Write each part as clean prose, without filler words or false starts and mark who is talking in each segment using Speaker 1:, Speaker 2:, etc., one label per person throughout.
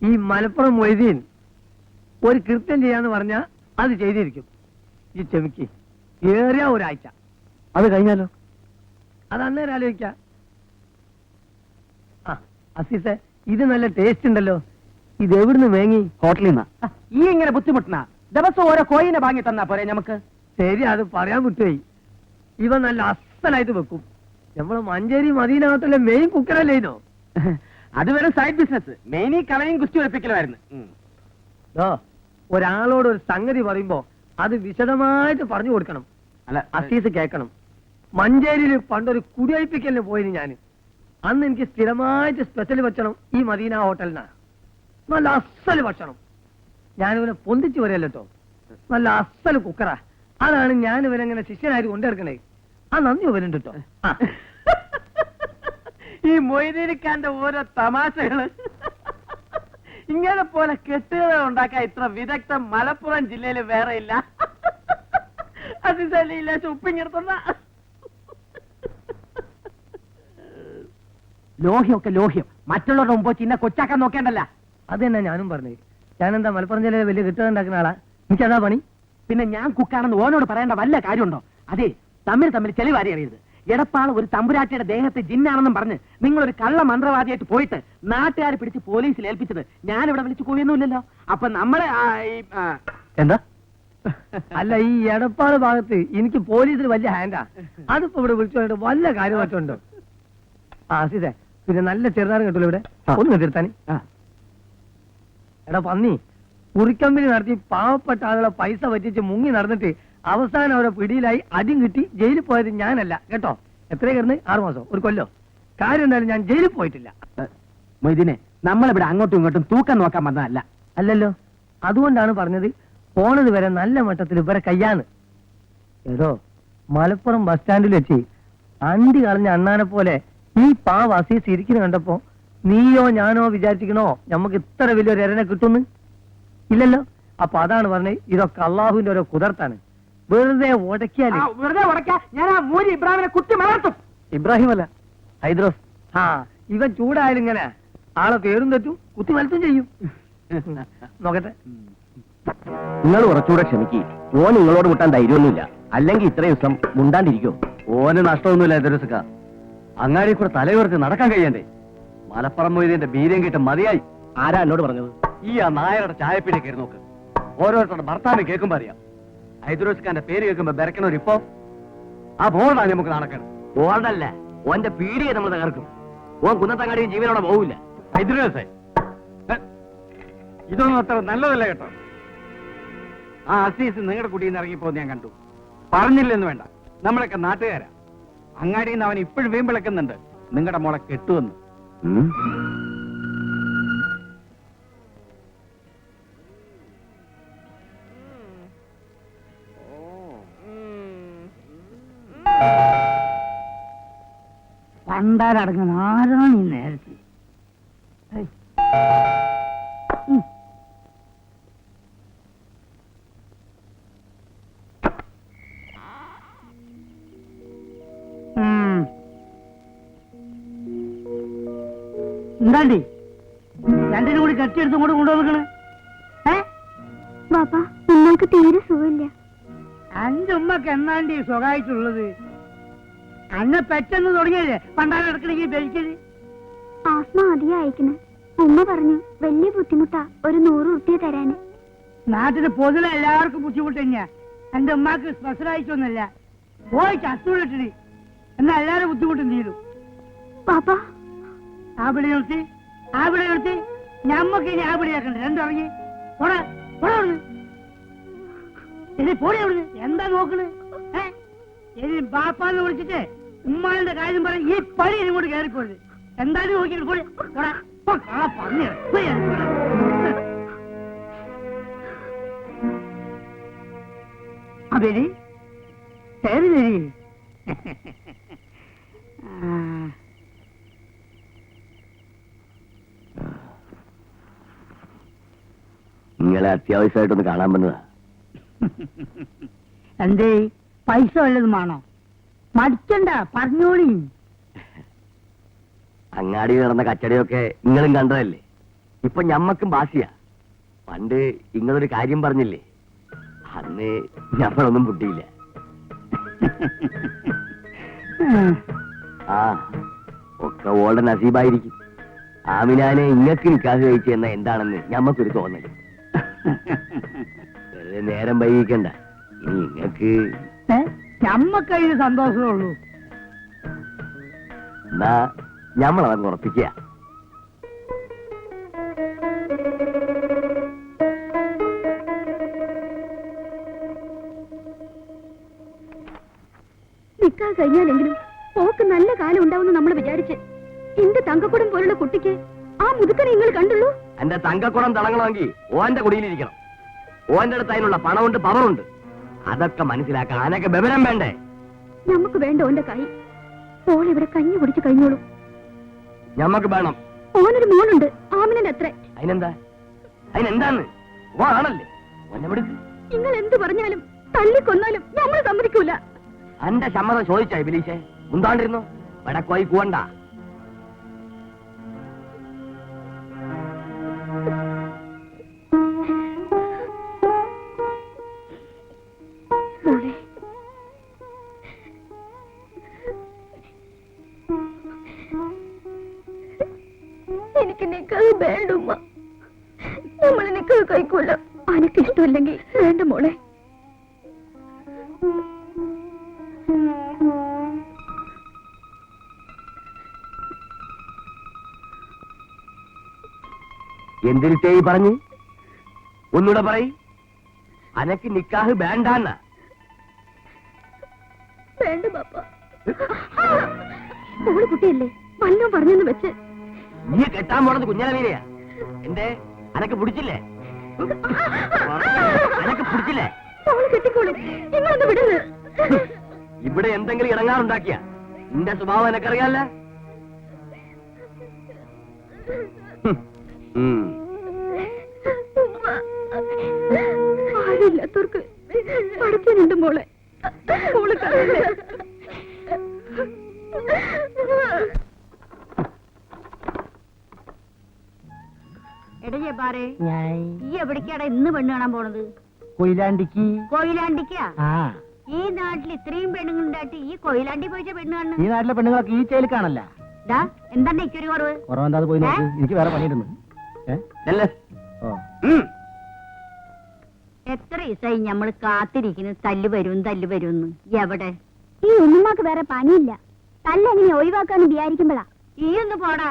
Speaker 1: ഈ മലപ്പുറം മൊയ്തീൻ ഒരു കൃത്യം ചെയ്യാന്ന് പറഞ്ഞാൽ അത് ചെയ്തിരിക്കും. ഈ ക്ഷമിക്ക്, ഏറിയ ഒരാഴ്ച.
Speaker 2: അത് കഴിഞ്ഞാലോ?
Speaker 1: അത് അന്നേരം ആലോചിക്കാം. ആ അസീസെ, ഇത് നല്ല ടേസ്റ്റ് ഉണ്ടല്ലോ. ഇത് എവിടുന്ന് വേങ്ങി?
Speaker 2: ഹോട്ടലിൽ നിന്നാ. ഈ ഇങ്ങനെ ബുദ്ധിമുട്ടുന്ന ദിവസം ഓരോ കോയിനെ വാങ്ങി തന്നാ പോരെ നമുക്ക്?
Speaker 1: ശരി, അത് പറയാൻ വിട്ടുപോയി. ഇവ നല്ല അസലായിട്ട് വെക്കും. നമ്മള് മഞ്ചേരി മദീന ഹോട്ടലിലെ മെയിൻ കുക്കറല്ലേ ഇതോ?
Speaker 2: അത് വെറും സൈഡ് ബിസിനസ്. മെയിനി കളയും കുസ്തി ഉറപ്പിക്കലായിരുന്നു.
Speaker 1: ഒരാളോട് ഒരു സംഗതി പറയുമ്പോ അത് വിശദമായിട്ട് പറഞ്ഞു കൊടുക്കണം.
Speaker 2: അല്ല,
Speaker 1: അസീസ് കേൾക്കണം. മഞ്ചേരിയിൽ പണ്ടൊരു കുടിയൊഴിപ്പിക്കലിന് പോയിന് ഞാൻ. അന്ന് എനിക്ക് സ്ഥിരമായിട്ട് സ്പെഷ്യൽ ഭക്ഷണം ഈ മദീന ഹോട്ടലിനാണ്. നല്ല അസല് ഭക്ഷണം. ഞാനിവനെ പൊന്തിച്ചു വരല്ലോ. നല്ല അസല് കുക്കറാ. അതാണ് ഞാൻ ഇവനെങ്ങനെ ശിഷ്യനായിട്ട് കൊണ്ടിറക്കണേ. ആ നന്ദി ഇവനുണ്ട് കേട്ടോ.
Speaker 2: ഈ മൊയ്തീനിക്കാന്റെ ഓരോ തമാശകള്. ഇങ്ങനെ പോലെ കെട്ടുകഥ ഉണ്ടാക്കാൻ ഇത്ര വിദഗ്ധം മലപ്പുറം ജില്ലയിൽ വേറെ ഇല്ല. അതില്ല ഉപ്പിങ്ങിടത്തുന്ന ലോഹ്യമൊക്കെ ലോഹ്യം. മറ്റുള്ളവരുടെ മുമ്പ് ചിന്ന കൊച്ചാക്കാൻ നോക്കേണ്ടല്ല.
Speaker 1: അത് തന്നെ ഞാനും പറഞ്ഞത്. ഞാനെന്താ മലപ്പുറം ജില്ലയിൽ വലിയ കെട്ടുകഥ ഉണ്ടാക്കുന്ന ആളാ? എനിക്കതാ പണി.
Speaker 2: പിന്നെ ഞാൻ കുക്കാണെന്ന് ഓനോട് പറയേണ്ട വല്ല കാര്യമുണ്ടോ? അതെ, തമ്മിൽ ചെളിവാരി അറിയരുത്. എടപ്പാൾ ഒരു തമ്പുരാട്ടിയുടെ ദേഹത്തെ ജിന്നാണെന്നും പറഞ്ഞ് നിങ്ങളൊരു കള്ള മന്ത്രവാദിയായിട്ട് പോയിട്ട് നാട്ടുകാരെ പിടിച്ച് പോലീസിൽ ഏൽപ്പിച്ചത് ഞാനിവിടെ വിളിച്ചു പോയൊന്നുമില്ലല്ലോ. അപ്പൊ നമ്മളെ
Speaker 1: എന്താ? അല്ല, ഈ എടപ്പാട് ഭാഗത്ത് എനിക്ക് പോലീസിൽ വലിയ ഹാൻഡാ. അതിപ്പോ ഇവിടെ വിളിച്ചു വല്ല കാര്യം വെച്ചുണ്ടോ? ആ അസീസേ, പിന്നെ നല്ല ചെറുതാരം കിട്ടുമല്ലോ ഇവിടെ. ഒന്ന് തീർത്താനി. എടാ പന്നി, കുറിക്കമ്പനി നടത്തി പാവപ്പെട്ട ആളുകളെ പൈസ പറ്റിച്ച് മുങ്ങി നടന്നിട്ട് അവസാനം അവരെ പിടിയിലായി അടിയും കിട്ടി ജയിലിൽ പോയത് ഞാനല്ല കേട്ടോ. എത്രയും കിടന്ന് 6 മാസം, ഒരു കൊല്ലോ. കാര്യം എന്തായാലും ഞാൻ ജയിലിൽ പോയിട്ടില്ല.
Speaker 2: മൊയ്തീനെ, നമ്മളിവിടെ അങ്ങോട്ടും ഇങ്ങോട്ടും തൂക്കം നോക്കാൻ വന്നതല്ല.
Speaker 1: അല്ലല്ലോ, അതുകൊണ്ടാണ് പറഞ്ഞത് പോണത് വരെ നല്ല മട്ടത്തിൽ ഇവരെ കയ്യാന്ന്. ഏതോ മലപ്പുറം ബസ് സ്റ്റാൻഡിൽ വെച്ച് അണ്ടി കളഞ്ഞ അണ്ണാനെ പോലെ ഈ പാവ അസീസ് ഇരിക്കുന്നു കണ്ടപ്പോ നീയോ ഞാനോ വിചാരിച്ചിക്കണോ നമുക്ക് ഇത്ര വലിയൊരു എരനെ കിട്ടുന്നു? ഇല്ലല്ലോ. അപ്പൊ അതാണ് പറഞ്ഞത്, ഇതൊക്കെ അള്ളാഹുവിന്റെ ഓരോ കുതിർത്താണ്. വെറുതെ ഉടക്കിയാല്
Speaker 2: ഞാൻ ആ മൂരി ഇബ്രാഹിമിനെ കുത്തി മലർത്തും.
Speaker 1: ഇബ്രാഹിം അല്ല, ഹൈദ്രോസ്. ആ ഇവൻ ചൂടായാലും ഇങ്ങനെ ആളെ പേരും തെറ്റും കുത്തി മലത്തും ചെയ്യും. നോക്കട്ടെ.
Speaker 3: നിങ്ങൾ കുറച്ചുകൂടെ ക്ഷമിക്ക്. ഓൻ നിങ്ങളോട് വിട്ടാൻ ധൈര്യമൊന്നുമില്ല. അല്ലെങ്കിൽ ഇത്രയും ദിവസം മുണ്ടാണ്ടിരിക്കും.
Speaker 4: ഓന് നഷ്ടമൊന്നുമില്ല എതിരസുക്ക. അങ്ങാടി കൂടെ തലയുയർത്തി നടക്കാൻ കഴിയണ്ടേ? മലപ്പുറം മൊയ്തീന്റെ ബീര്യം കിട്ടും മതിയായി.
Speaker 3: ആരാ എന്നോട് പറഞ്ഞത്?
Speaker 4: ഈ ആ നായരുടെ ചായപ്പീടി കയറി നോക്ക്. ഓരോരുത്തരുടെ ഭർത്താവിനെ കേൾക്കുമ്പോ അറിയാം. ഹൈദ്രോസ്ഖാന്റെ പേര് കേൾക്കുമ്പോ ബെരക്കണവരിപ്പോ ആ ബോർഡാണ് നമുക്ക് നടക്കണം.
Speaker 3: ബോർഡല്ല, ഓന്റെ പീടിയെ നമ്മൾ തകർക്കും. ഓൻ കുന്നത്തങ്ങാടിയും ജീവനോടെ പോവില്ല.
Speaker 4: ഹൈദ്രോസേ, ഇതൊന്നും അത്ര നല്ലതല്ല കേട്ടോ. ആ അസീസ് നിങ്ങളുടെ കുടിയിൽ നിന്ന് ഇറങ്ങിപ്പോ ഞാൻ കണ്ടു. പറഞ്ഞില്ലെന്ന് വേണ്ട, നമ്മളൊക്കെ നാട്ടുകാരാ. അങ്ങാടിയിൽ നിന്ന് അവൻ ഇപ്പോഴും വീമ്പിളക്കുന്നുണ്ട് നിങ്ങളുടെ മോളെ കെട്ടുവന്ന്.
Speaker 2: പണ്ടാരടങ്ങുന്ന ആരാണ് ഈ നേരത്തെ? എന്താണ്ടി രണ്ടിനും കൂടി കെട്ടിയെടുത്തും കൂടെ കൊണ്ടുവന്നിക്കണ്?
Speaker 5: ബാപ്പാ, നിങ്ങൾക്ക് തീരെ സുഖമില്ല.
Speaker 2: അന്റെ ഉമ്മക്ക് എന്നാണ്ടി സുഖമായിട്ടുള്ളത്? അന്നെ പെട്ടെന്ന് തുടങ്ങിയല്ലേ പണ്ടാരടക്കണെങ്കിൽ ബലിക്കല്?
Speaker 5: ആസ്മ അധികം അയക്കണ്. ഉമ്മ പറഞ്ഞു വലിയ ബുദ്ധിമുട്ടാ ഒരു 100 ഉറുപ്പിക തരാന്.
Speaker 2: നാട്ടിന് പൊതുവെ എല്ലാവർക്കും ബുദ്ധിമുട്ട് തന്നെയാ. എന്റെ ഉമ്മാക്ക് സ്പെഷ്യലായിട്ടൊന്നുമല്ല. പോയി ചത്തൂടിട്ടിന് എന്നാ എല്ലാരും ബുദ്ധിമുട്ടും തീരും.
Speaker 5: ബാപ്പാ,
Speaker 2: അവിടെ നിർത്തി ഞമ്മക്ക് ഇനി ആപിടിയാക്കണ്ട. രണ്ടിറങ്ങി ഇനി പോടി അവിടുന്ന്. എന്താ നോക്കണ്? ഇനി ബാപ്പാന്ന് വിളിച്ചിട്ട് ഉമ്മാന്റെ കാര്യം പറയും. ഈ പണി ഇങ്ങോട്ട് കയറിപ്പോയത് എന്തായാലും നോക്കിയിട്ട് പോടി. പറഞ്ഞു അബേരി കയറി തരി.
Speaker 3: നിങ്ങളെ അത്യാവശ്യമായിട്ടൊന്ന് കാണാൻ വന്നതാ.
Speaker 2: എന്തേ പൈസ വല്ലതും വേണോ? മടിക്കണ്ട, പറഞ്ഞോളി.
Speaker 3: അങ്ങാടി നടന്ന കച്ചടിയൊക്കെ നിങ്ങളും കണ്ടതല്ലേ. ഇപ്പൊ ഞമ്മക്കും ബാസിയാ. പണ്ട് ഇങ്ങളൊരു കാര്യം പറഞ്ഞില്ലേ, അന്ന് ഞമ്മളൊന്നും പൊട്ടിയില്ല. ആ ഒക്കെ ഓളുടെ നസീബായിരിക്കും. ആമിനാനെ ഇങ്ങക്ക് നിക്കാഹ് കഴിച്ചു എന്ന എന്താണെന്ന് ഞമ്മക്കൊരു തോന്നല്. വെറുതെ നേരം വൈകിക്കണ്ട. ഇനി ഇങ്ങക്ക്
Speaker 1: ഞമ്മക്കതിന് സന്തോഷമേ ഉള്ളൂ.
Speaker 3: എന്നാ ഞമ്മളതങ്ങ് ഉറപ്പിക്കുക.
Speaker 5: നിക്കാ കഴിഞ്ഞാലെങ്കിലും പോക്ക് നല്ല കാലം ഉണ്ടാവുമെന്ന് നമ്മൾ വിചാരിച്ച് എന്റെ തങ്കക്കുടം പോലുള്ള കുട്ടിക്ക് ആ മുതുക്കനെ നിങ്ങൾ കണ്ടുള്ളൂ.
Speaker 3: എന്റെ തങ്കക്കുടം തിളങ്ങണമെങ്കിൽ ഓന്റെ കുടിയിലിരിക്കണം. ഓന്റെ അടുത്ത് അതിനുള്ള പണമുണ്ട്, പവറുണ്ട്. അതൊക്കെ മനസ്സിലാക്കാൻ ആനൊക്കെ ബബരം വേണ്ടേ?
Speaker 5: നമുക്ക് വേണ്ട ഓന്റെ കൈ. ഓൾ ഇവിടെ കഞ്ഞി കുടിച്ച് കഴിഞ്ഞോളൂ.
Speaker 3: ഞമ്മക്ക് വേണം.
Speaker 5: ഓനൊരു മോളുണ്ട്, ആമിനന്റെ അത്ര.
Speaker 3: അതിനെന്താന്ന് ഓ ആണല്ലേ ഓനെ വിടുക്ക്.
Speaker 5: നിങ്ങൾ എന്ത് പറഞ്ഞാലും തല്ലിക്കൊന്നാലും നമ്മൾ സമ്മതിക്കൂല.
Speaker 3: അന്റെ സമ്മതം ചോദിച്ചായി ബിലീശേ. മുന്താണ്ടിരുന്നു വടക്കോയി കൂവണ്ട.
Speaker 5: മോളെ, എനിക്ക് നിക്കാഹ് വേണ്ടുമ്മ. നമ്മൾ നിക്കാഹ് കഴിക്കൂല. അനക്ക് ഇഷ്ടമില്ലെങ്കിൽ വേണ്ട മോളെ.
Speaker 3: എന്തിരിട്ടേയി പറഞ്ഞ് ഒന്നൂടെ പറയ്. അനക്ക് നിക്കാഹ് വേണ്ടാന്ന.
Speaker 5: വേണ്ട ബാപ്പ. മോള് കുട്ടിയല്ലേ, വല്ലോ പറഞ്ഞെന്ന് വെച്ച്.
Speaker 3: നീ കെട്ടാൻ പോണത് കുഞ്ഞാലമീനെയാ. എന്റെ അനക്ക് പിടിച്ചില്ലേ? അനക്ക് പിടിച്ചില്ലേ?
Speaker 5: മോള് കെട്ടിക്കോളും. നിങ്ങളൊന്ന് വിടുന്നു.
Speaker 3: ഇവിടെ എന്തെങ്കിലും ഇറങ്ങാറുണ്ടാക്കിയ നിന്റെ സ്വഭാവം എനക്കറിയാല്ല.
Speaker 5: ആരില്ലാത്തവർക്ക് പഠിക്കാനുണ്ട് മോളെ. മോള് കരയല്ലേ?
Speaker 6: എടാ ജബ്ബാറേ, ഈ എവിടേക്കാടാ ഇന്ന് പെണ്ണ് കാണാൻ പോണത്?
Speaker 1: കൊയിലാണ്ടിക്ക്.
Speaker 6: കൊയിലാണ്ടിക്കാ?
Speaker 1: ആ,
Speaker 6: ഈ നാട്ടിൽ ഇത്രയും പെണ്ണുങ്ങളുണ്ടായിട്ട് ഈ കൊയിലാണ്ടി പോയിച്ച പെണ്ണ്
Speaker 1: ഈ
Speaker 6: കാണുന്നു.
Speaker 1: നാട്ടിലെ പെണ്ണുങ്ങളൊക്കെ ഈ ചേല് കാണല്ല.
Speaker 6: ഡാ, എന്താണ് എനിക്കൊരു കുറവ്?
Speaker 1: കുറവെന്താ പോയി നോക്ക്. എനിക്ക് വേറെ പണിയിടുന്നു. ഓ,
Speaker 6: എത്ര ദിവസമായി ഞമ്മള് കാത്തിരിക്കുന്നു തല്ല് വരുമെന്ന്. എവിടെ?
Speaker 5: ഈ ഉമ്മാക്ക് വേറെ പണിയില്ല. തല്ലെങ്ങനെ ഒഴിവാക്കാന്ന് വിചാരിക്കുമ്പോഴാ.
Speaker 6: ഈ ഒന്ന് പോടാ.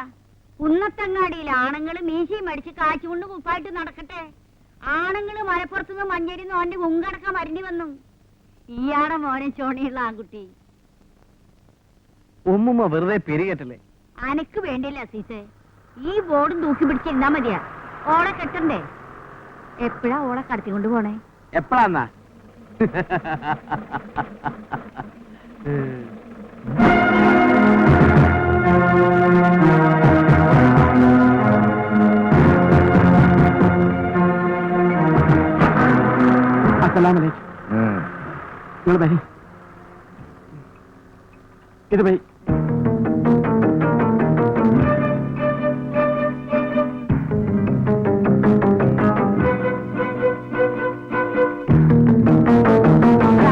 Speaker 6: കുന്നത്തങ്ങാടിയിൽ ആണുങ്ങള് മീശയും മടിച്ച് കാച്ചുകൊണ്ട് കുപ്പായിട്ട് നടക്കട്ടെ. ആണുങ്ങള് മലപ്പുറത്തുനിന്ന് മഞ്ഞരിന്ന് ഓന്റെ മുങ്കടക്കം വരണ്ടി വന്നു. ഈയാടെ മോനെ ചോണിയുള്ള ആൺകുട്ടി.
Speaker 4: ഉമ്മുമ്മ വെറുതെ പെരുകേറ്റല്ലേ.
Speaker 6: അനക്ക് വേണ്ടില്ല അസീസേ. ഈ ബോർഡും തൂക്കി പിടിച്ചിരുന്നാ മതിയാ. ഓളെ കെട്ടണ്ടേ? എപ്പോഴാ ഓളെ കടത്തിക്കൊണ്ട് പോണേ?
Speaker 4: എപ്പോഴാന്നാ? അസ്സലാമലൈക്കും. നിങ്ങൾ വരി. ഇത് വരി.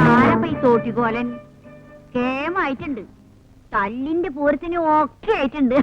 Speaker 6: ആരപ്പ ഈ തോട്ടിക്കോലൻ? കേമായിട്ടുണ്ട്. തല്ലിന്റെ പൂരത്തിന് ഒക്കെ ആയിട്ടുണ്ട്.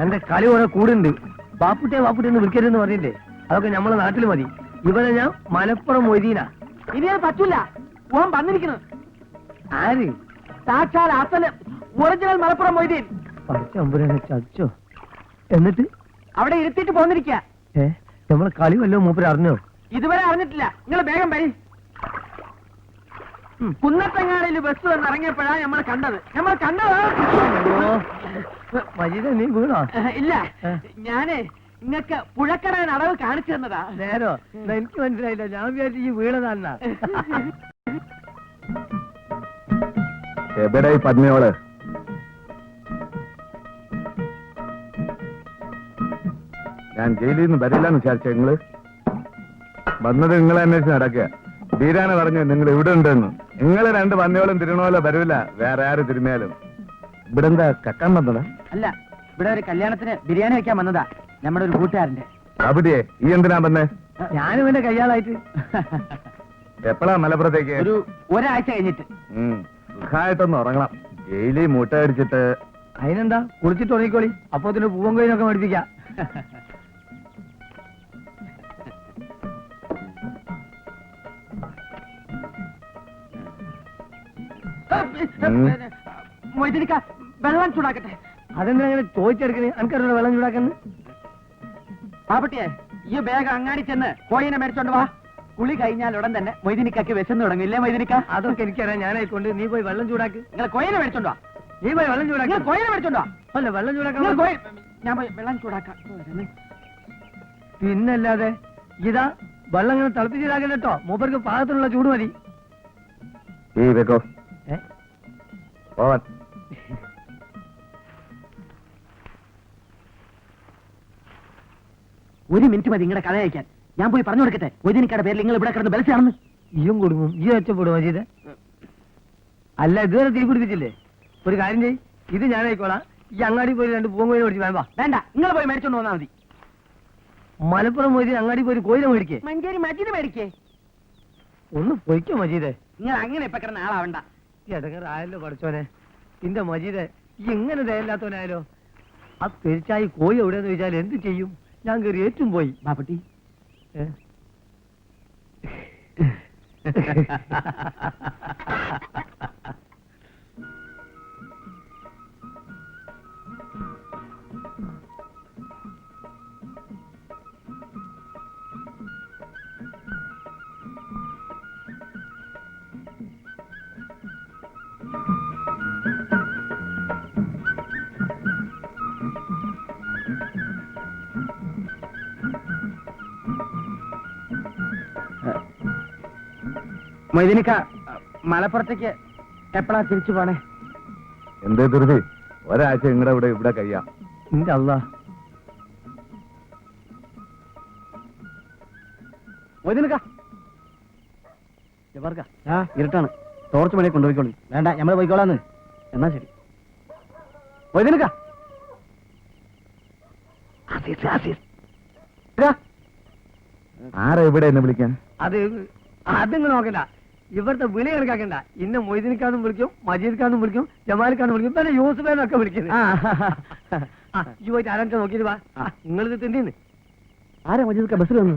Speaker 1: എന്റെ കളി കുറെ കൂടുണ്ട്. ബാപ്പുട്ടെ എന്ന് വിളിക്കരുതെന്ന് പറഞ്ഞില്ലേ? അതൊക്കെ നമ്മളെ നാട്ടിൽ മതി. ഇവരെ ഞാൻ മലപ്പുറം മൊയ്തീന.
Speaker 2: ഇനി അത് പറ്റൂല. ഓൻ വന്നിരിക്കുന്നു.
Speaker 1: ആര്?
Speaker 2: സാക്ഷാൽ അസല് ഒറിജിനൽ മലപ്പുറം മൊയ്തീൻ.
Speaker 1: പച്ചമ്പുരനെ ചച്ചോ. എന്നിട്ട്
Speaker 2: അവിടെ ഇരുത്തിയിട്ട് പോന്നിരിക്കുക.
Speaker 1: നമ്മളെ കളി വല്ലോ മൂപ്പര് അറിഞ്ഞോ?
Speaker 2: ഇതുവരെ അറിഞ്ഞിട്ടില്ല. നിങ്ങൾ വേഗം വരി. കുന്നത്തങ്ങാടിയിൽ ബസ് വന്ന് ഇറങ്ങിയപ്പോഴാ നമ്മൾ കണ്ടത്
Speaker 1: മജീദ നീ വീണോ?
Speaker 2: ഇല്ല ഞാനേ നിങ്ങക്ക് പുഴക്കടവിന് അടവ് കാണിച്ചു തന്നതാ.
Speaker 1: നേരോ? എനിക്ക് മനസ്സിലായില്ല, ഞാൻ വിചാരിച്ചു ഈ വീണതാന്നാ.
Speaker 3: എവിടെ പത്നിയോള്? ഞാൻ ജയിലിൽ നിന്ന് വരില്ലെന്ന് വിചാരിച്ച നിങ്ങള് വന്നത് നിങ്ങളെ അന്വേഷിച്ച് നടക്കുക. ബീരാന പറഞ്ഞു നിങ്ങൾ ഇവിടെ ഉണ്ടെന്ന്. നിങ്ങൾ 2 പന്നിയോളും തിരുണോലോ വരൂല, വേറെ ആര് തിരുമേലും. ഇവിടെ എന്താ കക്കാൻ വന്നതാ?
Speaker 2: അല്ല, ഇവിടെ ഒരു കല്യാണത്തിന് ബിരിയാണി വെക്കാൻ വന്നതാ, നമ്മുടെ ഒരു കൂട്ടുകാരന്റെ.
Speaker 3: അവിടെയെ ഈ എന്തിനാ വന്നേ?
Speaker 1: ഞാനും എന്റെ കയ്യാളായിട്ട്.
Speaker 3: എപ്പോഴാ മലപ്പുറത്തേക്ക്?
Speaker 2: ഒരാഴ്ച കഴിഞ്ഞിട്ട്.
Speaker 3: സുഖമായിട്ടൊന്ന് ഉറങ്ങണം. ജയിലിൽ മൂട്ട അടിച്ചിട്ട്.
Speaker 1: അതിനെന്താ, കുളിച്ചിട്ട് ഉറങ്ങിക്കോളി, അപ്പൊ അതിന് പൂവൻ കോയിനൊക്കെ മേടിപ്പിക്കാം.
Speaker 2: മൊയ്തനിക്ക വെള്ളം ചൂടാക്കട്ടെ.
Speaker 1: അതെന്താ അങ്ങനെ ചോദിച്ചെടുക്കണേ? എനിക്കറിയില്ല വെള്ളം ചൂടാക്കുന്നു.
Speaker 2: പാപ്പട്ടിയെ, ഈ ബാഗ് അങ്ങാടി ചെന്ന് കോഴിനെ മേടിച്ചോണ്ട് വാ. കുളി കഴിഞ്ഞാൽ ഉടൻ തന്നെ മൊയ്തനിക്കാക്ക് വിശന്ന് തുടങ്ങും. ഇല്ലേ മൊയ്തനിക്ക?
Speaker 1: അതൊക്കെ എനിക്കറിയാം, ഞാനായിക്കൊണ്ട്. നീ പോയി വെള്ളം ചൂടാക്ക്.
Speaker 2: നിങ്ങൾ കോഴിനെ മേടിച്ചോണ്ട് വാ.
Speaker 1: നീ പോയി വെള്ളം ചൂടാക്കി.
Speaker 2: കോഴിനെ മേടിച്ചോണ്ട് വാ.
Speaker 1: അല്ല, വെള്ളം
Speaker 2: നിങ്ങൾ
Speaker 1: ചൂടാക്കാൻ.
Speaker 2: ഞാൻ പോയി വെള്ളം ചൂടാക്കാം.
Speaker 1: പിന്നല്ലാതെ ഇതാ വെള്ളം ഇങ്ങനെ തിളപ്പിച്ചിടാക്കണ്ട കേട്ടോ. മൂപ്പർക്ക് പാകത്തിനുള്ള ചൂട് മതി.
Speaker 3: ഈ വെക്കോ
Speaker 1: ഏ?
Speaker 3: പോവാൻ.
Speaker 2: ഒരു മിനിറ്റ് മതി നിങ്ങളുടെ കഥ അയക്കാൻ. ഞാൻ പോയി പറഞ്ഞു കൊടുക്കട്ടെ മൊയ്തനിക്കയുടെ പേരിൽ നിങ്ങൾ ഇവിടെ കിടന്ന് ബലസാണെന്ന്.
Speaker 1: ഈയും കൊടുക്കും, ഈ ഒച്ചപ്പെടും മജീദ്. അല്ല, ഇതുവരെ തീ പിടിപ്പിച്ചില്ലേ? ഒരു കാര്യം ചെയ്യ്, ഇത് ഞാനായിക്കോളാം. ഈ അങ്ങാടി പോയി 2 പൂവൻ കോഴി മേടിച്ച് വേണ്ട.
Speaker 2: വേണ്ട, നിങ്ങൾ പോയി മേടിച്ചോണ്ട് വന്നാൽ മതി.
Speaker 1: മലപ്പുറം പോയി അങ്ങാടി പോയി കോയില മേടിക്കേ.
Speaker 2: മഞ്ചേരി മജീദ് മേടിക്കേ.
Speaker 1: ഒന്ന് പൊയ്ക്കോ മജീദേ.
Speaker 2: നിങ്ങൾ അങ്ങനെ ഇപ്പൊ കിടന്ന ആളാവണ്ട.
Speaker 1: ഈ ഇടങ്ങറായല്ലോ പഠിച്ചോനെ. ഇന്റെ മജീദേ, ഈ എങ്ങനെ ദയല്ലാത്തവനായാലോ? ആ പെരിച്ചായി കോഴി എവിടെയെന്ന് ചോദിച്ചാൽ എന്ത് ചെയ്യും? ഞാൻ കയറി ഏറ്റും പോയി.
Speaker 2: ബാപ്പട്ടി,
Speaker 1: ഏ?
Speaker 2: മൊയ്തനിക്ക മലപ്പുറത്തേക്ക് എപ്പോഴാ തിരിച്ചു പോണേ?
Speaker 3: എന്തേ ധൃതി? ഒരാഴ്ച നിങ്ങളുടെ ഇവിടെ കഴിയാം.
Speaker 1: ഇന്റെ അല്ലാ.
Speaker 2: മൊയ്തനിക്ക ഇരുട്ടാണ്, ടോർച്ച് മണിയെ കൊണ്ടുപോയിക്കോളൂ. വേണ്ട, ഞമ്മള് പോയിക്കോളാന്ന്. എന്നാ ശരി. മൊയ്തനിക്ക
Speaker 3: ആരാ ഇവിടെ എന്നെ വിളിക്കാൻ?
Speaker 1: അതിങ്ങനെ നോക്കണ്ട. ഇവിടുത്തെ വിളി കണക്കാക്കണ്ട. ഇന്ന് മൊയ്തീൻഖാനും വിളിക്കും, മജീദ് ഖാനും വിളിക്കും, ജമാൽ ഖാനും വിളിക്കും, പിന്നെ യൂസുഫേനൊക്കെ വിളിക്കുന്നത്. ഈ പോയിട്ട് ആരാച്ചാ നോക്കിയിട്ട് വാ. നിങ്ങളിത് തിന്നീന്ന്.
Speaker 2: ആരാ മജീദ് ബസ്സിൽ വന്നു?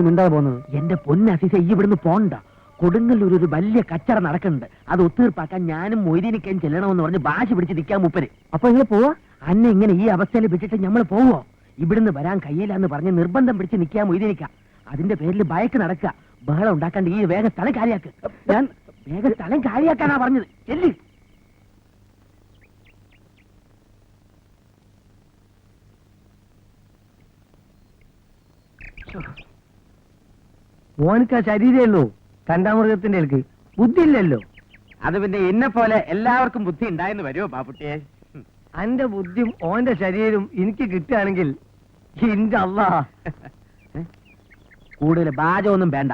Speaker 2: മിണ്ടാതെ പോകുന്നത്? എന്റെ പൊന്നസീസ, ഈ ഇവിടുന്ന് പോണ്ട. കൊടുങ്ങല്ലൂർ ഒരു വലിയ കച്ചറ നടക്കുന്നുണ്ട്. അത് ഒത്തീർപ്പാക്കാൻ ഞാനും മൊയ്തീനിക്കയും ചെല്ലണമെന്ന് പറഞ്ഞ് ഭാഷ പിടിച്ച് നിൽക്കാൻ മൂപ്പര്. അപ്പൊ നിങ്ങൾ പോവാ? അന്നെ ഇങ്ങനെ ഈ അവസ്ഥയിൽ വിട്ടിട്ട് നമ്മൾ പോവോ? ഇവിടുന്ന് വരാൻ കഴിയില്ലെന്ന് പറഞ്ഞ് നിർബന്ധം പിടിച്ച് നിൽക്കാൻ മൊയ്തീനിക്ക. അതിന്റെ പേരിൽ ബയക്ക് നടക്കുക. ബഹളം ഉണ്ടാക്കാണ്ട് ഈ വേഗ സ്ഥലം കാര്യാക്ക്. ഞാൻ വേഗ സ്ഥലം കാര്യാക്കാനാ പറഞ്ഞത്. ചെല്ലി.
Speaker 1: മോനിക്ക് ആ ശരീരമേ ഉള്ളൂ, കണ്ടാമൃഗത്തിന്റെ ഇൽക്ക് ബുദ്ധിയില്ലല്ലോ.
Speaker 2: അത് പിന്നെ എന്നെ പോലെ എല്ലാവർക്കും ബുദ്ധി ഉണ്ടായെന്ന് വരുമോ ബാപ്പുട്ടിയെ?
Speaker 1: അന്റെ ബുദ്ധിയും ഓന്റെ ശരീരവും എനിക്ക് കിട്ടുകയാണെങ്കിൽ ഇന്റെ അല്ലാ.
Speaker 2: കൂടുതൽ ബാജമൊന്നും വേണ്ട.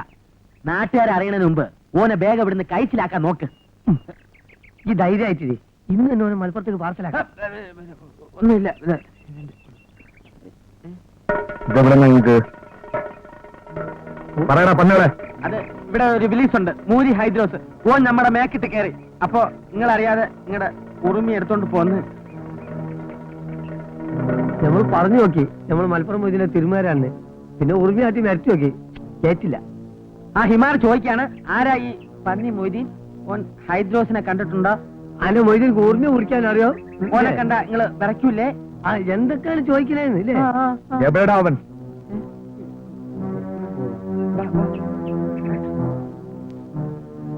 Speaker 2: നാട്ടുകാരെ അറിയണതിന് മുമ്പ് ഓനെ വേഗം ഇവിടുന്ന് കഴിച്ചിലാക്കാൻ നോക്ക്.
Speaker 1: ഈ ധൈര്യമായിട്ടില്ലേ? ഇന്ന് തന്നെ ഓനെ മലപ്പുറത്തേക്ക് പാർസലാക്കാം.
Speaker 2: ഒന്നുമില്ല.
Speaker 3: ഇതെവിടെ നിങ്ങൾക്ക് പറയണ പന്നോളെ?
Speaker 2: അത് ഇവിടെ ഒരു വിലീസ് ഉണ്ട്, മൂരി ഹൈദ്രോസ്. ഓൻ നമ്മുടെ മേക്കിട്ട് കയറി. അപ്പൊ നിങ്ങൾ അറിയാതെ നിങ്ങളുടെ ഉറുമി എടുത്തോണ്ട് പോന്ന്.
Speaker 1: നമ്മൾ പറഞ്ഞു നോക്കി, നമ്മൾ മലപ്പുറം മൊയ്തീനെ തിരുമാരാണ്. പിന്നെ ഉറുമിയാറ്റി മരച്ചു നോക്കി, കേറ്റില്ല.
Speaker 2: ആ ഹിമാർ ചോദിക്കാണ്, ആരാ ഈ പന്നി മൊയ്തീൻ? ഓൻ ഹൈദ്രോസിനെ കണ്ടിട്ടുണ്ടോ?
Speaker 1: അന്റെ മൊയ്തീൻ ഉറുമി കുറിക്കാൻ അറിയോ?
Speaker 2: ഓനെ കണ്ട നിങ്ങള് വിറയ്ക്കൂലേ?
Speaker 1: ആ എന്തൊക്കെയാണ് ചോദിക്കണേന്ന് ഇല്ലേ?
Speaker 3: എവിടെടാ അവൻ?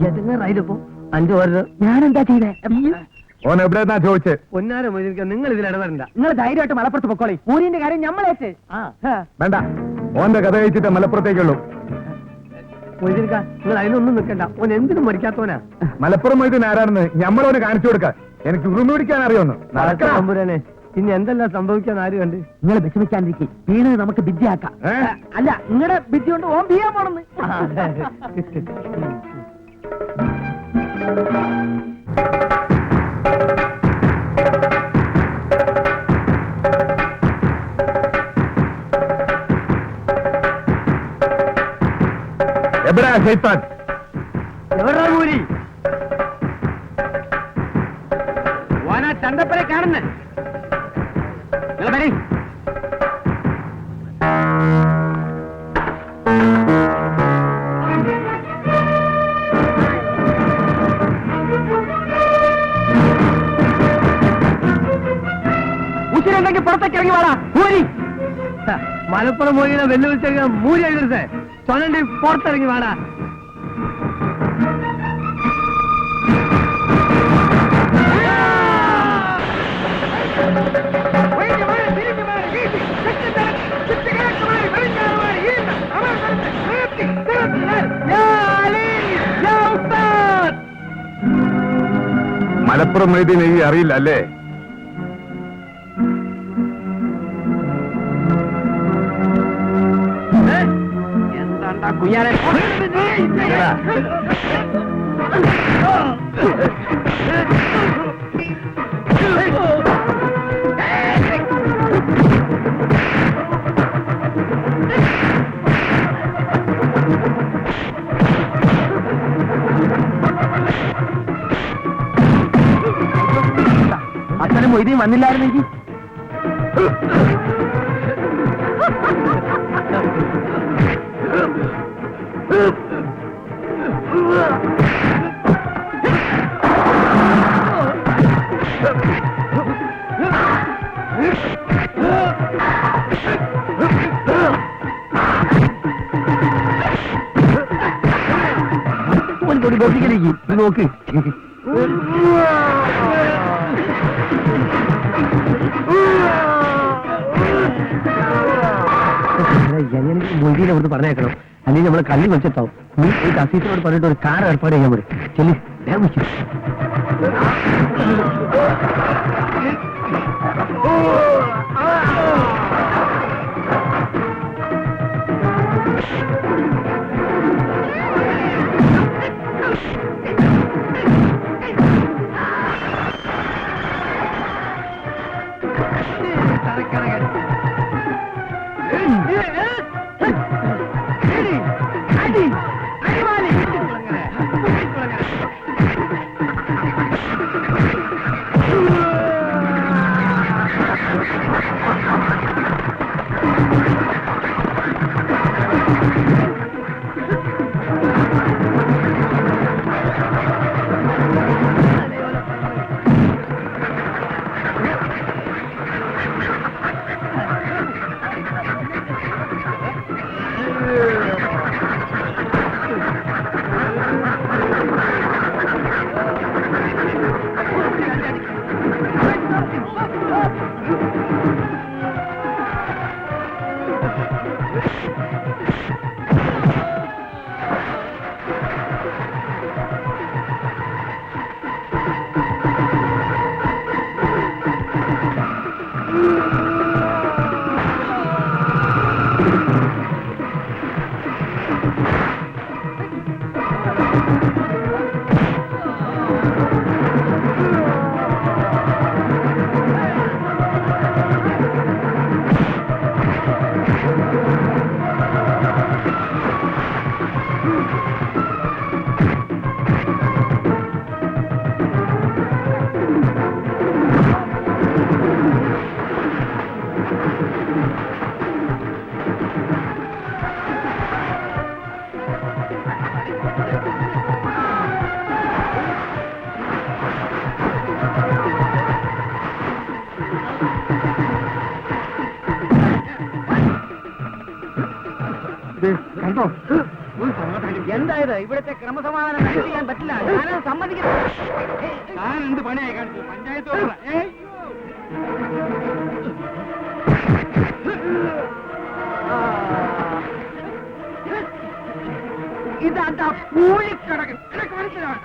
Speaker 1: എതിങ്ങാറായില്ലപ്പോ 5 ഓരോ ഞാനെന്താ ചെയ്തേ
Speaker 3: ഓൻ എവിടെന്നാ ചോദിച്ചേ?
Speaker 1: പൊന്നാര മൊയ്തീൻക, നിങ്ങൾ ഇതിൽ ഇടപെടണ്ട.
Speaker 2: നിങ്ങൾ ധൈര്യമായിട്ട് മലപ്പുറത്ത് പൊക്കോളി. ഊരിന്റെ കാര്യം ഞമ്മളേറ്റ്.
Speaker 3: വേണ്ട, ഓന്റെ കഥ കഴിച്ചിട്ട് മലപ്പുറത്തേക്കുള്ളൂ.
Speaker 1: മൊയ്തീൻക, നിങ്ങൾ അതിനൊന്നും നിൽക്കണ്ട. ഓൻ എന്തിനും മരിക്കാത്തവനാ.
Speaker 3: മലപ്പുറം മൊയ്തീൻ ആരാണെന്ന് ഞമ്മളോന് കാണിച്ചു കൊടുക്ക. എനിക്ക് ഉറുമി പിടിക്കാൻ അറിയോന്ന്.
Speaker 1: തമ്പുരാനെ, ഇനി എന്തെല്ലാം സംഭവിക്കാൻ ആര് കണ്ട്?
Speaker 2: നിങ്ങൾ വിഷമിക്കാണ്ടിരിക്കും. വീണത് നമുക്ക് ബിദ്യയാക്കാം. അല്ല, നിങ്ങളുടെ ബിദ്യ കൊണ്ട് ഓൻ ബിയാൻ പോണെന്ന്.
Speaker 3: എവിടെയാ ശൈത്താൻ?
Speaker 1: എവിടാ കൂരി?
Speaker 2: ഓനാ ചന്തപ്പരെ കാണുന്നത്. നിങ്ങൾ വരീ. ഉച്ചിരുണ്ടെങ്കിൽ പുറത്തേക്ക് ഇറങ്ങി വാടാ. ഊരി
Speaker 1: മലപ്പുറം മൊയ്തീനെ വെല്ലുവിളിച്ച മൂരി എഴുതരുത്. ചൊല്ലണ്ടി പുറത്തിറങ്ങി വാടാ.
Speaker 3: മലപ്പുറം മൊയ്തീൻ ഈ അറിയില്ല അല്ലേ?
Speaker 2: എന്താണ്ടാ കുഞ്ഞാനെ? അച്ഛനും മൊയ്തീൻ വന്നില്ലായിരുന്നെങ്കിൽ
Speaker 1: നോക്ക്. എങ്ങനെ മൊയ്തീനെ അവിടുന്ന് പറഞ്ഞേക്കണം, അല്ലെങ്കിൽ നമ്മളെ കല്ലി വെച്ചിട്ടാവും. നീ ഈ അസീസിനോട് പറഞ്ഞിട്ട് ഒരു കാർ ഏർപ്പാട് ചെയ്യാൻ പറ്റും. ചെല്ലി വേഗം വെച്ചു.
Speaker 2: കണ്ടോ? എന്തായത് ഇവിടുത്തെ ക്രമസമാധാനം ചെയ്യാൻ പറ്റില്ല ഞാനത് സമ്മതിക്കുന്നു.
Speaker 4: ഞാൻ എന്ത് പണിയായി കാണിച്ചു പഞ്ചായത്ത്
Speaker 2: ഇതാ പൂളിക്കടകൻ നിനക്ക് മനസ്സിലാവും.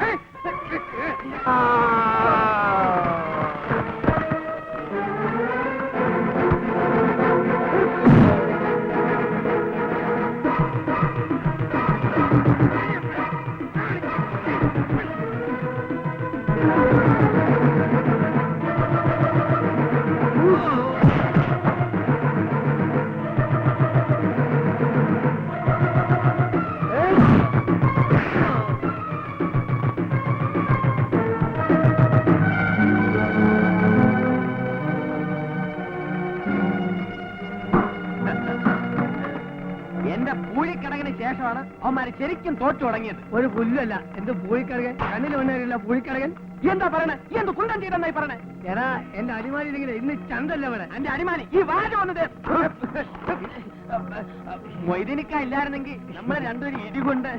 Speaker 2: എന്റെ പൂഴിക്കടകിന് ശേഷമാണ് അവന്മാര് ശരിക്കും തോറ്റു തുടങ്ങിയത്.
Speaker 1: ഒരു പുല്ലല്ല എന്ത് പൂഴിക്കടകൻ, കണ്ണിൽ വന്നവരില്ല പൂഴിക്കടകൻ.
Speaker 2: എന്താ പറയണേ? ഈ എന്ത് കുണ്ടം ചെയ്തെന്നായി പറയണേ?
Speaker 1: എടാ എന്റെ അടിമാലി ഇന്ന് ചന്തല്ല ഇവിടെ.
Speaker 2: എന്റെ അടിമാലി ഈ വാഴ വന്നത് മൊയ്തീനിക്ക ഇല്ലായിരുന്നെങ്കിൽ നമ്മളെ രണ്ടുപേരും ഇടികൊണ്ട്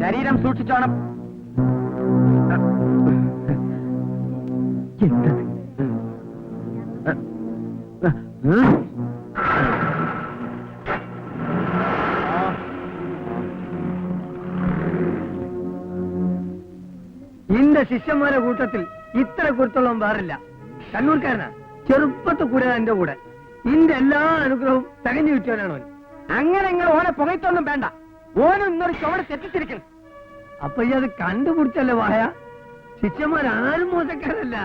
Speaker 2: ശരീരം സൂക്ഷിച്ചോണം.
Speaker 1: ഇന്റെ ശിഷ്യന്മാരെ കൂട്ടത്തിൽ ഇത്ര കുരുത്തോളം വേറില്ല. കണ്ണൂർക്കാരനാ, ചെറുപ്പത്തെ കൂടെ എന്റെ കൂടെ. ഇന്റെ എല്ലാ അനുഗ്രഹവും തികഞ്ഞു കിട്ടിയവനാണ്.
Speaker 2: അങ്ങനെ നിങ്ങൾ ഓനെ പുകയത്തൊന്നും വേണ്ട. ഓനും ഇന്നൊരു ചുവട് തെറ്റിച്ചിരിക്കും.
Speaker 1: അപ്പൊ ഈ അത് കണ്ടുപിടിച്ചല്ലേ വായ. ശിഷ്യന്മാരാരും മോശക്കാരല്ല.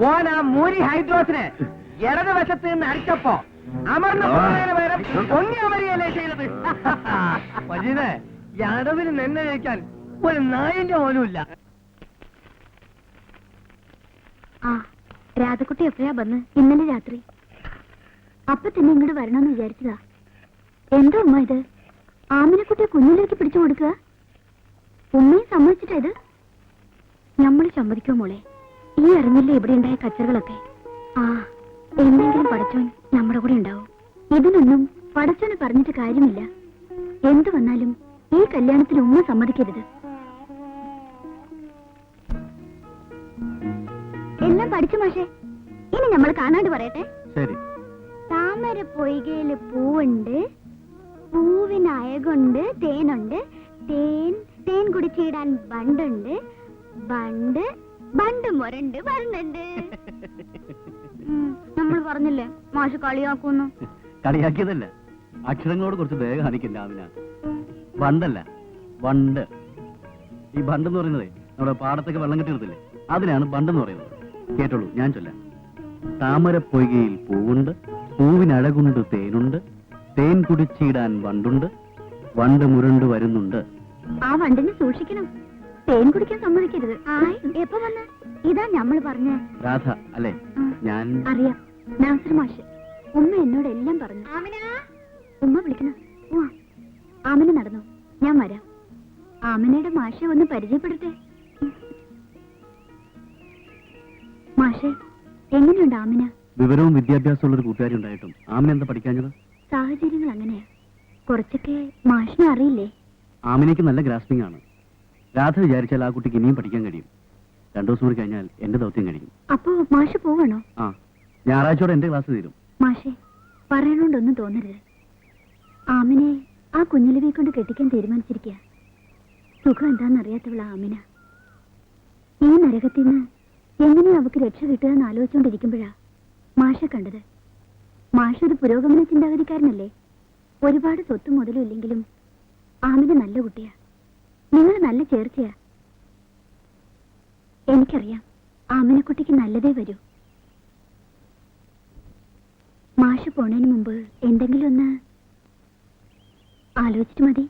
Speaker 2: ഓൻ ആ മൂരി ഹൈഡ്രോസിനെ ഇടതുവശത്ത് നിന്ന് അടിച്ചപ്പോ അമർന്ന പകരം പൊങ്ങി അമരിയല്ലേ ചെയ്തത്.
Speaker 1: വജീദേ, ഈ അടവിന് നെന്നെ കഴിക്കാൻ ഒരു നായിന്റെ പോലുമില്ല.
Speaker 5: ആ രാധക്കുട്ടി എപ്പോഴാ വന്ന്? ഇന്നലെ രാത്രി. അപ്പൊ തന്നെ ഇങ്ങോട്ട് വരണമെന്ന് വിചാരിച്ചതാ. എന്താ ഉമ്മ ഇത്? ആമിനെക്കുട്ടിയെ കുഞ്ഞിലേക്ക് പിടിച്ചു കൊടുക്കുക? ഉമ്മയും സമ്മതിച്ചിട്ടാ ഇത്? നമ്മൾ സമ്മതിക്കോ മോളെ? ഈ അറിഞ്ഞില്ലേ ഇവിടെ ഉണ്ടായ കച്ചറുകളൊക്കെ? ആ എന്തെങ്കിലും പടച്ചോൻ നമ്മുടെ കൂടെ ഉണ്ടാവും. ഇതിനൊന്നും പടച്ചോന് പറഞ്ഞിട്ട് കാര്യമില്ല. എന്തു വന്നാലും ഈ കല്യാണത്തിന് ഉമ്മ സമ്മതിക്കരുത്. എല്ലാം പഠിച്ചു മാഷേ. ഇനി നമ്മൾ കാണാണ്ട് പറയട്ടെ.
Speaker 3: ശരി.
Speaker 5: താമര പൊയ്കയില് പൂവുണ്ട്, പൂവിന് അയകുണ്ട്, തേനുണ്ട്, തേൻ കുടിച്ചിടാൻ ബണ്ടുണ്ട്, ബണ്ട് മുരണ്ട് വരുന്നുണ്ട്. നമ്മൾ പറഞ്ഞില്ലേ മാഷ് കളിയാക്കുന്നു?
Speaker 7: കളിയാക്കിയതല്ല, അക്ഷരങ്ങളോട് കുറച്ച് ദയ കാണിക്കില്ല ആമിന. ബണ്ടല്ല, ബണ്ട്. ഈ ബണ്ട് എന്ന് പറയുന്നത് നമ്മുടെ പാടത്തൊക്കെ വെള്ളം കെട്ടി നിർത്തില്ലേ, അതിനാണ് ബണ്ടെന്ന് പറയുന്നത്. കേട്ടോളൂ, ഞാൻ ചൊല്ലാം. താമര പൊയ്കയിൽ പൂവുണ്ട്, പൂവിനഴകുണ്ട്, തേനുണ്ട്, തേൻ കുടിച്ചിടാൻ വണ്ടുണ്ട്, വണ്ട് മുരണ്ട് വരുന്നുണ്ട്.
Speaker 5: ആ വണ്ടിനെ സൂക്ഷിക്കണം. തേൻ കുടിക്കാൻ സമ്മതിക്കരുത്. എപ്പോ വന്ന്? ഇതാ നമ്മൾ പറഞ്ഞ
Speaker 7: രാധ അല്ലേ? ഞാൻ
Speaker 5: അറിയാം. നാസർ മാഷ് ഉമ്മ എന്നോട് എല്ലാം പറഞ്ഞു. ഉമ്മ വിളിക്കണം. ആമിന നടന്നു, ഞാൻ വരാം. ആമിനയുടെ മാഷെ ഒന്ന് പരിചയപ്പെടട്ടെ. മാഷെ, എങ്ങനെയുണ്ട് ആമിന?
Speaker 7: വിവരവും വിദ്യാഭ്യാസമുള്ള ഒരു കൂട്ടുകാരി ഉണ്ടായിട്ടും ആമിന എന്താ പഠിക്കാഞ്ഞത്?
Speaker 5: സാഹചര്യങ്ങൾ അങ്ങനെയാ. കുറച്ചൊക്കെ മാഷിനെ അറിയില്ലേ?
Speaker 7: ആമിനയ്ക്ക് നല്ല ഗ്രാസ്പിംഗ് ആണ്. രാധ വിചാരിച്ചാൽ ആ കുട്ടിക്ക് ഇനിയും പഠിക്കാൻ കഴിയും. 2 ദിവസം കൂടി കഴിഞ്ഞാൽ എന്റെ ദൗത്യം കഴിയും.
Speaker 5: അപ്പോ മാഷ് പോവാണോ?
Speaker 7: ആ, ഞായറാഴ്ചയോടെ എന്റെ ക്ലാസ് തീരും.
Speaker 5: മാഷെ, പറയണോണ്ടൊന്നും തോന്നരുത്. ആമിനെ ആ കുഞ്ഞിലവയെ കൊണ്ട് കെട്ടിക്കാൻ തീരുമാനിച്ചിരിക്കുക. സുഖം എന്താണെന്നറിയാത്തവളാ ആമിന. ഈ നരകത്തിൽ നിന്ന് എങ്ങനെയാ അവക്ക് രക്ഷ കിട്ടുക എന്ന് ആലോചിച്ചുകൊണ്ടിരിക്കുമ്പോഴാ മാഷെ കണ്ടത്. മാഷൊരു പുരോഗമന ചിന്താഗതിക്കാരനല്ലേ? ഒരുപാട് സ്വത്തും മുതലും ഇല്ലെങ്കിലും ആമിന നല്ല കുട്ടിയാ. നിങ്ങൾ നല്ല ചേർച്ചയാ. എനിക്കറിയാം ആമിനക്കുട്ടിക്ക് നല്ലതേ വരൂ. മാഷ് പോണതിന് മുമ്പ് എന്തെങ്കിലും ഒന്ന് ആലോചിച്ചിട്ട് മതി.